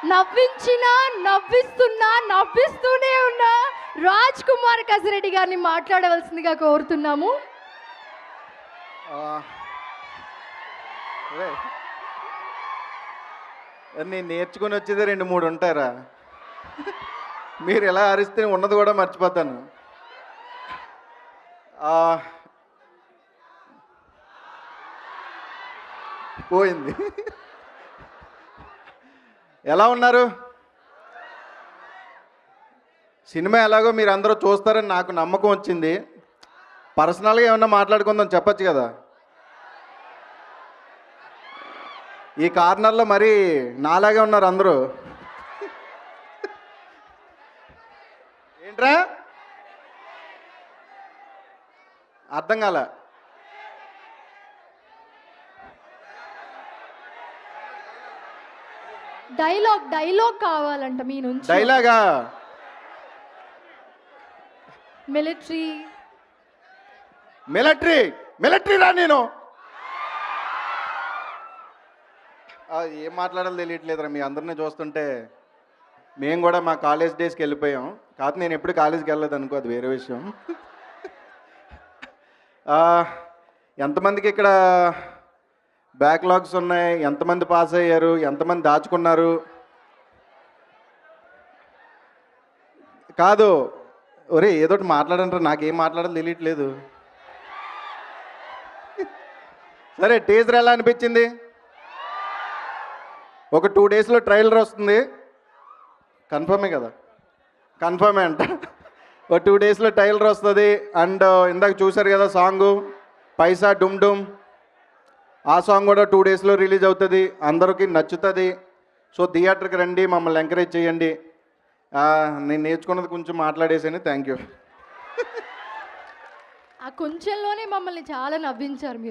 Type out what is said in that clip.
నవ్వించినా నవ్విస్తున్నా నవ్విస్తూనే ఉన్న రాజ్ కుమార్ కసిరెడ్డి గారిని మాట్లాడవలసిందిగా కోరుతున్నాము. నేను నేర్చుకుని వచ్చేది 2-3 ఉంటారా? మీరు ఎలా అరిస్తే ఉన్నది కూడా మర్చిపోతాను. పోయింది. ఎలా ఉన్నారు? సినిమా ఎలాగో మీరు అందరూ చూస్తారని నాకు నమ్మకం వచ్చింది. పర్సనల్గా ఏమన్నా మాట్లాడుకుందాం చెప్పచ్చు కదా. ఈ కార్నర్లో మరి నాలాగే ఉన్నారు అందరూ. ఏంట్రా అర్థం కాల? డైలాగ్ కావాలంట మీ నుంచి. డైలాగా? మిలిటరీ రా నేను. ఏం మాట్లాడాలో తెలియట్లేదురా మీ అందరినీ చూస్తుంటే. మేము కూడా మా కాలేజ్ డేస్కి వెళ్ళిపోయాం. కాకపోతే నేను ఎప్పుడు కాలేజ్కి వెళ్ళలేదు అనుకో, అది వేరే విషయం. ఎంతమందికి ఇక్కడ బ్యాక్లాగ్స్ ఉన్నాయి? ఎంతమంది పాస్ అయ్యారు? ఎంతమంది దాచుకున్నారు? కాదు ఒరే ఏదోటి మాట్లాడంటారు, నాకేం మాట్లాడాలో తెలియట్లేదు. సరే, టీజర్ ఎలా అనిపించింది? ఒక 2 డేస్లో ట్రైలర్ వస్తుంది. కన్ఫర్మే కదా? కన్ఫర్మే అంట. ఒక 2 డేస్లో ట్రైలర్ వస్తుంది. అండ్ ఇందాక చూశారు కదా సాంగు పైసా డుమ్ డుమ్, ఆ సాంగ్ కూడా 2 డేస్లో రిలీజ్ అవుతుంది. అందరికీ నచ్చుతుంది. సో థియేటర్కి రండి, మమ్మల్ని ఎంకరేజ్ చేయండి. నేను నేర్చుకున్నది కొంచెం మాట్లాడేసాను. Thank you. ఆ కొంచెంలోనే మమ్మల్ని చాలా నవ్వించారు మీరు.